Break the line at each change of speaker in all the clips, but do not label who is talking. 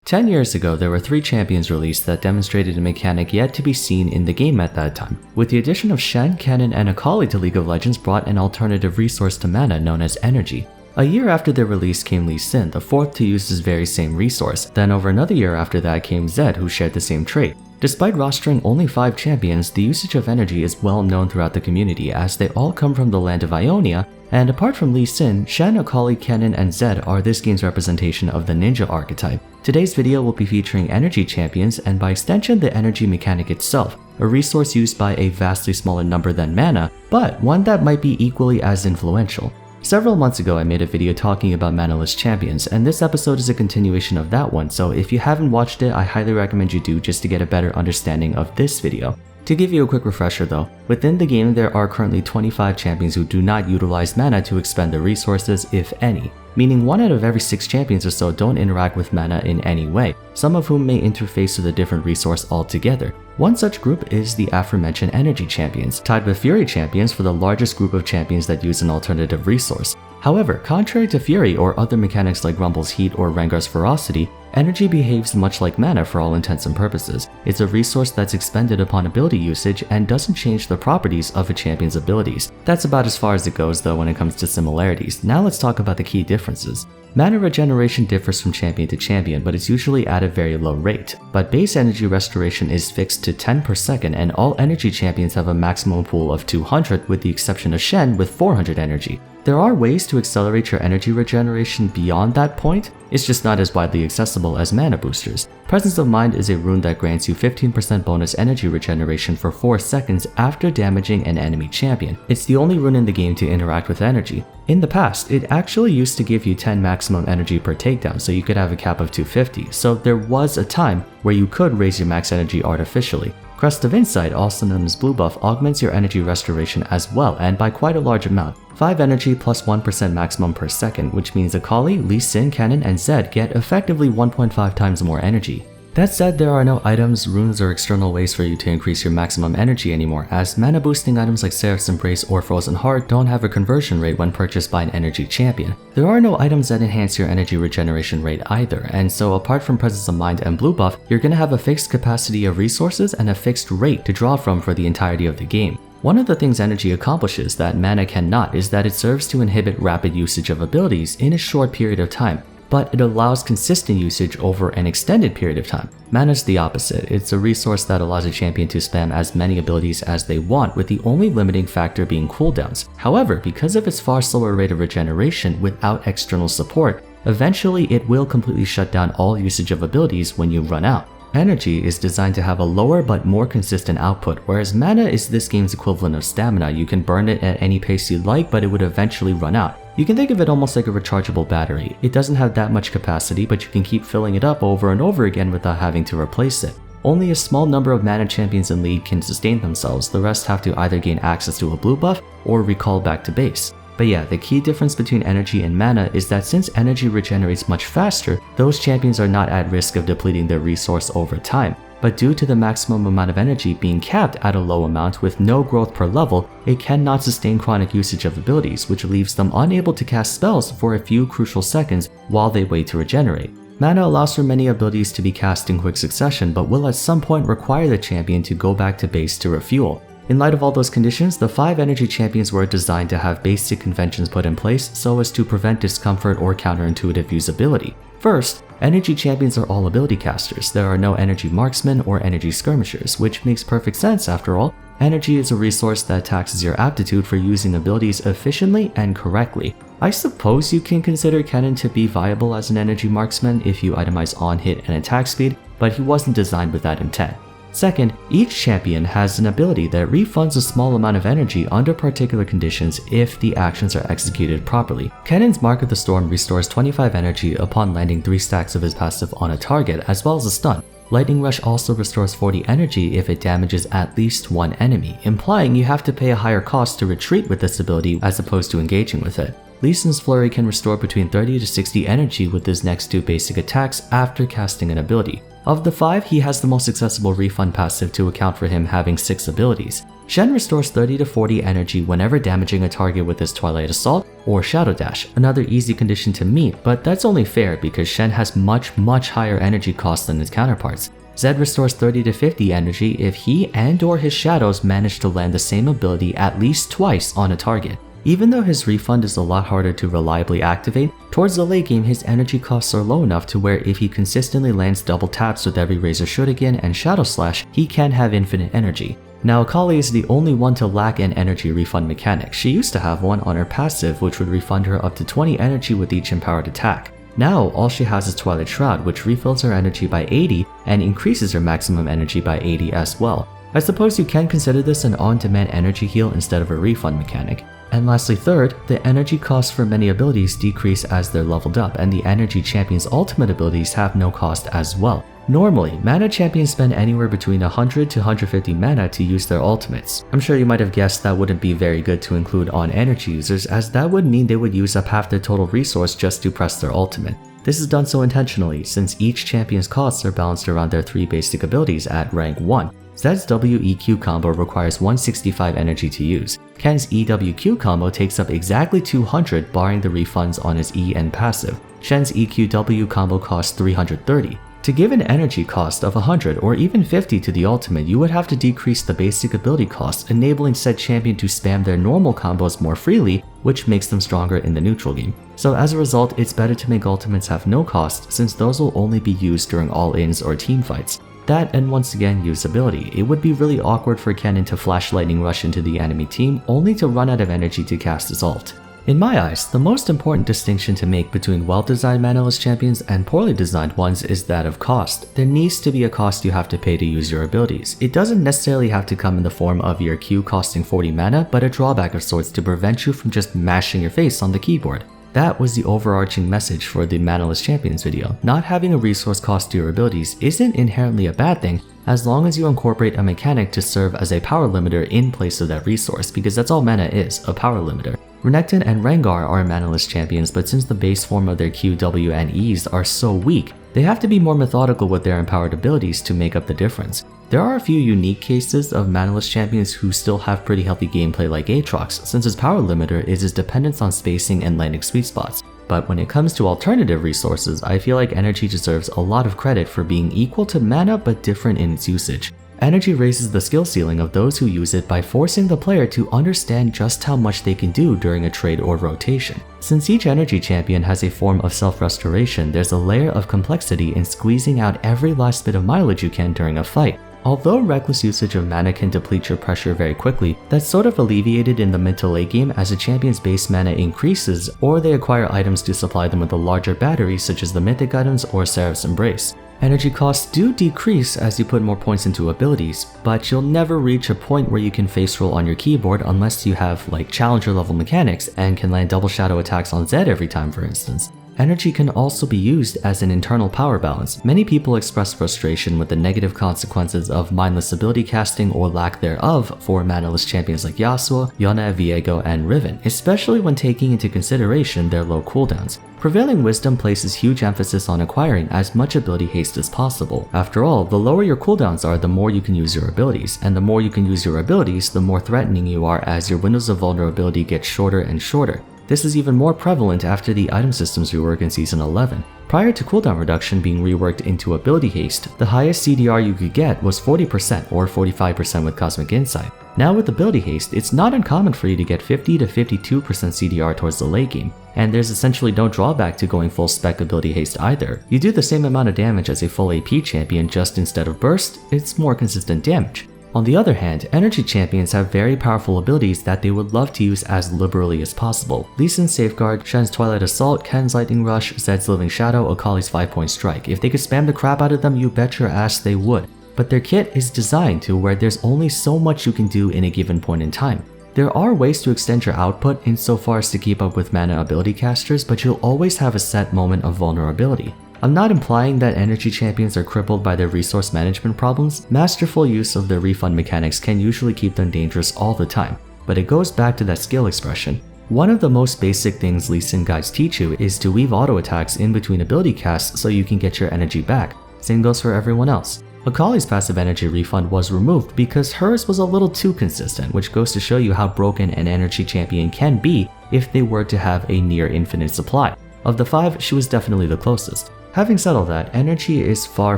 10 years ago, there were 3 champions released that demonstrated a mechanic yet to be seen in the game at that time. With the addition of Shen, Kennen, and Akali to League of Legends brought an alternative resource to mana known as energy. A year after their release came Lee Sin, the 4th to use this very same resource. Then over another year after that came Zed, who shared the same trait. Despite rostering only 5 champions, the usage of energy is well known throughout the community as they all come from the land of Ionia, and apart from Lee Sin, Shen, Akali, Kennen, and Zed are this game's representation of the ninja archetype. Today's video will be featuring energy champions and by extension the energy mechanic itself, a resource used by a vastly smaller number than mana, but one that might be equally as influential. Several months ago I made a video talking about Manaless champions, and this episode is a continuation of that one, so if you haven't watched it, I highly recommend you do just to get a better understanding of this video. To give you a quick refresher though, within the game there are currently 25 champions who do not utilize mana to expend their resources, if any. Meaning 1 out of every 6 champions or so don't interact with mana in any way, some of whom may interface with a different resource altogether. One such group is the aforementioned energy champions, tied with Fury champions for the largest group of champions that use an alternative resource. However, contrary to Fury or other mechanics like Rumble's Heat or Rengar's Ferocity, energy behaves much like mana for all intents and purposes. It's a resource that's expended upon ability usage and doesn't change the properties of a champion's abilities. That's about as far as it goes though when it comes to similarities. Now let's talk about the key differences. Mana regeneration differs from champion to champion, but it's usually at a very low rate. But base energy restoration is fixed to 10 per second, and all energy champions have a maximum pool of 200 with the exception of Shen with 400 energy. There are ways to accelerate your energy regeneration beyond that point, it's just not as widely accessible as mana boosters. Presence of Mind is a rune that grants you 15% bonus energy regeneration for 4 seconds after damaging an enemy champion. It's the only rune in the game to interact with energy. In the past, it actually used to give you 10 maximum energy per takedown, so you could have a cap of 250, so there was a time where you could raise your max energy artificially. Crest of Insight, also known as Blue Buff, augments your energy restoration as well, and by quite a large amount. 5 energy plus 1% maximum per second, which means Akali, Lee Sin, Kennen, and Zed get effectively 1.5 times more energy. That said, there are no items, runes, or external ways for you to increase your maximum energy anymore, as mana boosting items like Seraph's Embrace or Frozen Heart don't have a conversion rate when purchased by an energy champion. There are no items that enhance your energy regeneration rate either, and so apart from Presence of Mind and Blue Buff, you're gonna have a fixed capacity of resources and a fixed rate to draw from for the entirety of the game. One of the things energy accomplishes that mana cannot is that it serves to inhibit rapid usage of abilities in a short period of time, but it allows consistent usage over an extended period of time. Mana's the opposite. It's a resource that allows a champion to spam as many abilities as they want, with the only limiting factor being cooldowns. However, because of its far slower rate of regeneration without external support, eventually it will completely shut down all usage of abilities when you run out. Energy is designed to have a lower but more consistent output, whereas mana is this game's equivalent of stamina. You can burn it at any pace you like, but it would eventually run out. You can think of it almost like a rechargeable battery. It doesn't have that much capacity, but you can keep filling it up over and over again without having to replace it. Only a small number of mana champions in League can sustain themselves, the rest have to either gain access to a blue buff or recall back to base. But yeah, the key difference between energy and mana is that since energy regenerates much faster, those champions are not at risk of depleting their resource over time. But due to the maximum amount of energy being capped at a low amount with no growth per level, it cannot sustain chronic usage of abilities, which leaves them unable to cast spells for a few crucial seconds while they wait to regenerate. Mana allows for many abilities to be cast in quick succession, but will at some point require the champion to go back to base to refuel. In light of all those conditions, the 5 energy champions were designed to have basic conventions put in place so as to prevent discomfort or counterintuitive usability. First, energy champions are all ability casters. There are no energy marksmen or energy skirmishers, which makes perfect sense after all. Energy is a resource that taxes your aptitude for using abilities efficiently and correctly. I suppose you can consider Kennen to be viable as an energy marksman if you itemize on hit and attack speed, but he wasn't designed with that intent. Second, each champion has an ability that refunds a small amount of energy under particular conditions if the actions are executed properly. Kennen's Mark of the Storm restores 25 energy upon landing 3 stacks of his passive on a target, as well as a stun. Lightning Rush also restores 40 energy if it damages at least one enemy, implying you have to pay a higher cost to retreat with this ability as opposed to engaging with it. Lee Sin's Flurry can restore between 30 to 60 energy with his next 2 basic attacks after casting an ability. Of the 5, he has the most accessible refund passive to account for him having 6 abilities. Shen restores 30 to 40 energy whenever damaging a target with his Twilight Assault or Shadow Dash, another easy condition to meet, but that's only fair because Shen has much higher energy cost than his counterparts. Zed restores 30 to 50 energy if he and or his shadows manage to land the same ability at least twice on a target. Even though his refund is a lot harder to reliably activate, towards the late game his energy costs are low enough to where if he consistently lands double taps with every Razor Shuriken and Shadow Slash, he can have infinite energy. Now Akali is the only one to lack an energy refund mechanic. She used to have one on her passive which would refund her up to 20 energy with each empowered attack. Now all she has is Twilight Shroud, which refills her energy by 80 and increases her maximum energy by 80 as well. I suppose you can consider this an on-demand energy heal instead of a refund mechanic. And lastly, third, the energy costs for many abilities decrease as they're leveled up, and the energy champion's ultimate abilities have no cost as well. Normally, mana champions spend anywhere between 100 to 150 mana to use their ultimates. I'm sure you might have guessed that wouldn't be very good to include on energy users, as that would mean they would use up half their total resource just to press their ultimate. This is done so intentionally, since each champion's costs are balanced around their 3 basic abilities at rank 1. Zed's WEQ combo requires 165 energy to use. Ken's EWQ combo takes up exactly 200 barring the refunds on his E and passive. Shen's EQW combo costs 330. To give an energy cost of 100 or even 50 to the ultimate, you would have to decrease the basic ability cost, enabling said champion to spam their normal combos more freely, which makes them stronger in the neutral game. So as a result, it's better to make ultimates have no cost, since those will only be used during all-ins or team fights. That and once again usability. It would be really awkward for Kennen to flash lightning rush into the enemy team only to run out of energy to cast his ult. In my eyes, the most important distinction to make between well-designed Manaless champions and poorly designed ones is that of cost. There needs to be a cost you have to pay to use your abilities. It doesn't necessarily have to come in the form of your Q costing 40 mana, but a drawback of sorts to prevent you from just mashing your face on the keyboard. That was the overarching message for the Manaless Champions video. Not having a resource cost to your abilities isn't inherently a bad thing, as long as you incorporate a mechanic to serve as a power limiter in place of that resource, because that's all mana is, a power limiter. Renekton and Rengar are Manaless champions, but since the base form of their Q, W, and E's are so weak, they have to be more methodical with their empowered abilities to make up the difference. There are a few unique cases of Manaless champions who still have pretty healthy gameplay like Aatrox, since his power limiter is his dependence on spacing and landing sweet spots. But when it comes to alternative resources, I feel like energy deserves a lot of credit for being equal to mana but different in its usage. Energy raises the skill ceiling of those who use it by forcing the player to understand just how much they can do during a trade or rotation. Since each energy champion has a form of self-restoration, there's a layer of complexity in squeezing out every last bit of mileage you can during a fight. Although reckless usage of mana can deplete your pressure very quickly, that's sort of alleviated in the mid to late game as a champion's base mana increases or they acquire items to supply them with a larger battery such as the mythic items or Seraph's Embrace. Energy costs do decrease as you put more points into abilities, but you'll never reach a point where you can face roll on your keyboard unless you have like challenger level mechanics and can land double shadow attacks on Zed every time, for instance. Energy can also be used as an internal power balance. Many people express frustration with the negative consequences of mindless ability casting or lack thereof for Manaless champions like Yasuo, Yone, Viego, and Riven, especially when taking into consideration their low cooldowns. Prevailing Wisdom places huge emphasis on acquiring as much ability haste as possible. After all, the lower your cooldowns are, the more you can use your abilities, and the more you can use your abilities, the more threatening you are as your windows of vulnerability get shorter and shorter. This is even more prevalent after the item systems rework in Season 11. Prior to cooldown reduction being reworked into ability haste, the highest CDR you could get was 40% or 45% with Cosmic Insight. Now with ability haste, it's not uncommon for you to get 50 to 52% CDR towards the late game, and there's essentially no drawback to going full spec ability haste either. You do the same amount of damage as a full AP champion, just instead of burst, it's more consistent damage. On the other hand, energy champions have very powerful abilities that they would love to use as liberally as possible. Lee Sin's Safeguard, Shen's Twilight Assault, Ken's Lightning Rush, Zed's Living Shadow, Akali's 5-point Strike. If they could spam the crap out of them, you bet your ass they would. But their kit is designed to where there's only so much you can do in a given point in time. There are ways to extend your output insofar as to keep up with mana ability casters, but you'll always have a set moment of vulnerability. I'm not implying that energy champions are crippled by their resource management problems. Masterful use of their refund mechanics can usually keep them dangerous all the time, but it goes back to that skill expression. One of the most basic things Lee Sin guides teach you is to weave auto attacks in between ability casts so you can get your energy back. Same goes for everyone else. Akali's passive energy refund was removed because hers was a little too consistent, which goes to show you how broken an energy champion can be if they were to have a near infinite supply. Of the 5, she was definitely the closest. Having said all that, energy is far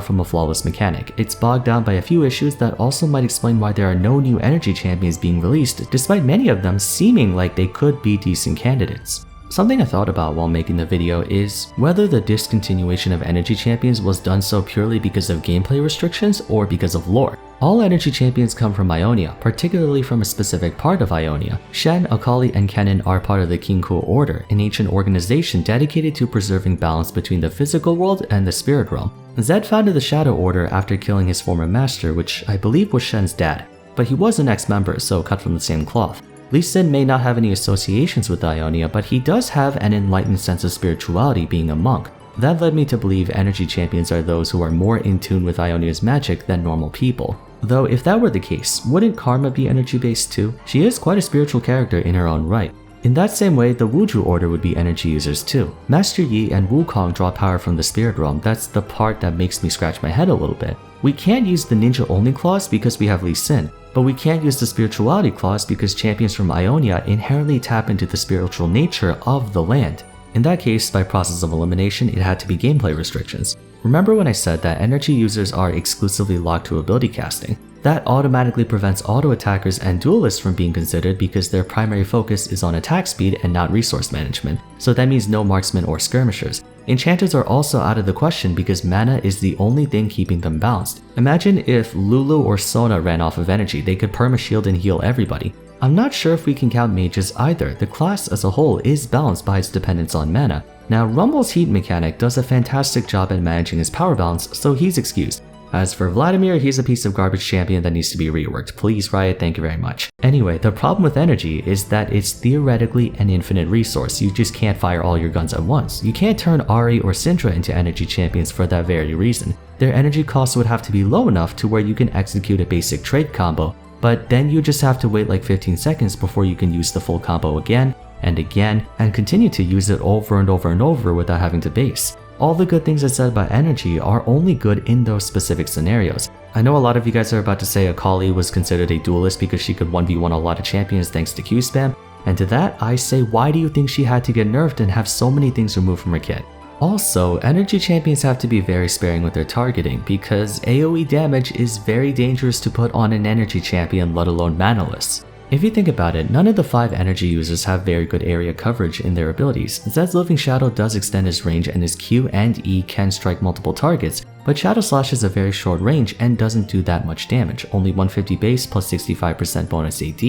from a flawless mechanic. It's bogged down by a few issues that also might explain why there are no new energy champions being released, despite many of them seeming like they could be decent candidates. Something I thought about while making the video is whether the discontinuation of energy champions was done so purely because of gameplay restrictions or because of lore. All energy champions come from Ionia, particularly from a specific part of Ionia. Shen, Akali, and Kennen are part of the Kinko Order, an ancient organization dedicated to preserving balance between the physical world and the spirit realm. Zed founded the Shadow Order after killing his former master, which I believe was Shen's dad, but he was an ex-member, so cut from the same cloth. Lee Sin may not have any associations with Ionia, but he does have an enlightened sense of spirituality being a monk. That led me to believe energy champions are those who are more in tune with Ionia's magic than normal people. Though if that were the case, wouldn't Karma be energy-based too? She is quite a spiritual character in her own right. In that same way, the Wuju Order would be energy users too. Master Yi and Wukong draw power from the spirit realm. That's the part that makes me scratch my head a little bit. We can't use the ninja only clause because we have Lee Sin, but we can't use the spirituality clause because champions from Ionia inherently tap into the spiritual nature of the land. In that case, by process of elimination, it had to be gameplay restrictions. Remember when I said that energy users are exclusively locked to ability casting? That automatically prevents auto attackers and duelists from being considered because their primary focus is on attack speed and not resource management, so that means no marksmen or skirmishers. Enchanters are also out of the question because mana is the only thing keeping them balanced. Imagine if Lulu or Sona ran off of energy, they could perma-shield and heal everybody. I'm not sure if we can count mages either. The class as a whole is balanced by its dependence on mana. Now, Rumble's heat mechanic does a fantastic job at managing his power balance, so he's excused. As for Vladimir, he's a piece of garbage champion that needs to be reworked. Please, Riot, thank you very much. Anyway, the problem with energy is that it's theoretically an infinite resource. You just can't fire all your guns at once. You can't turn Ahri or Syndra into energy champions for that very reason. Their energy costs would have to be low enough to where you can execute a basic trade combo, but then you just have to wait like 15 seconds before you can use the full combo again and again and continue to use it over and over and over without having to base. All the good things I said about energy are only good in those specific scenarios. I know a lot of you guys are about to say Akali was considered a duelist because she could 1v1 a lot of champions thanks to Q spam, and to that I say, why do you think she had to get nerfed and have so many things removed from her kit? Also, energy champions have to be very sparing with their targeting because AoE damage is very dangerous to put on an energy champion, let alone Manaless. If you think about it, none of the 5 energy users have very good area coverage in their abilities. Zed's Living Shadow does extend his range and his Q and E can strike multiple targets, but Shadow Slash is a very short range and doesn't do that much damage, only 150 base plus 65% bonus AD.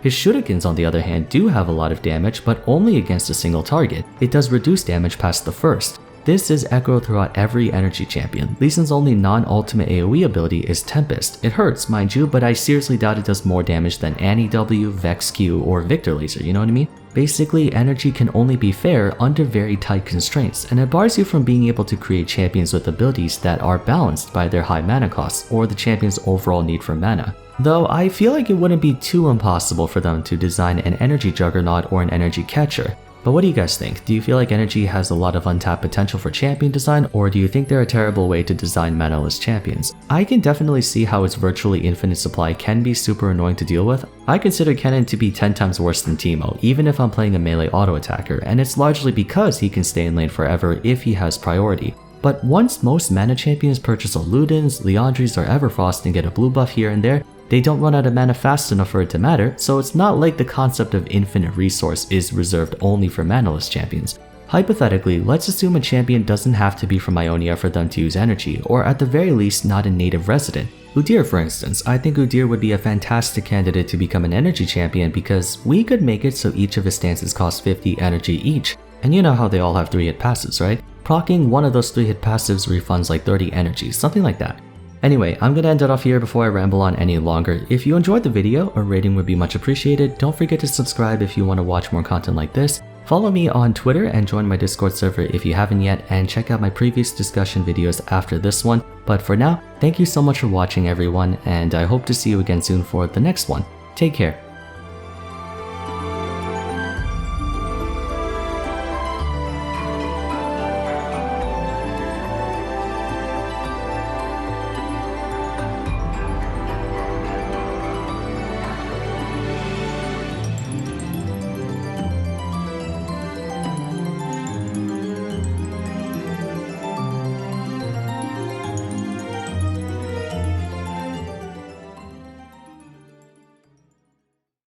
His shurikens on the other hand do have a lot of damage, but only against a single target. It does reduce damage past the first. This is echoed throughout every energy champion. Lee Sin's only non-ultimate AoE ability is Tempest. It hurts, mind you, but I seriously doubt it does more damage than Annie W, Vex Q, or Victor Laser, you know what I mean? Basically, energy can only be fair under very tight constraints, and it bars you from being able to create champions with abilities that are balanced by their high mana costs or the champion's overall need for mana. Though I feel like it wouldn't be too impossible for them to design an energy juggernaut or an energy catcher. But what do you guys think? Do you feel like energy has a lot of untapped potential for champion design, or do you think they're a terrible way to design manaless champions? I can definitely see how its virtually infinite supply can be super annoying to deal with. I consider Kennen to be 10 times worse than Teemo, even if I'm playing a melee auto attacker, and it's largely because he can stay in lane forever if he has priority. But once most mana champions purchase a Ludens, Liandry's, or Everfrost and get a blue buff here and there, they don't run out of mana fast enough for it to matter, so it's not like the concept of infinite resource is reserved only for manaless champions. Hypothetically, let's assume a champion doesn't have to be from Ionia for them to use energy, or at the very least not a native resident. Udyr, for instance, I think Udyr would be a fantastic candidate to become an energy champion because we could make it so each of his stances cost 50 energy each, and you know how they all have 3-hit passives, right? Proccing one of those 3-hit passives refunds like 30 energy, something like that. Anyway, I'm gonna end it off here before I ramble on any longer. If you enjoyed the video, a rating would be much appreciated. Don't forget to subscribe if you want to watch more content like this. Follow me on Twitter and join my Discord server if you haven't yet, and check out my previous discussion videos after this one. But for now, thank you so much for watching everyone, and I hope to see you again soon for the next one. Take care.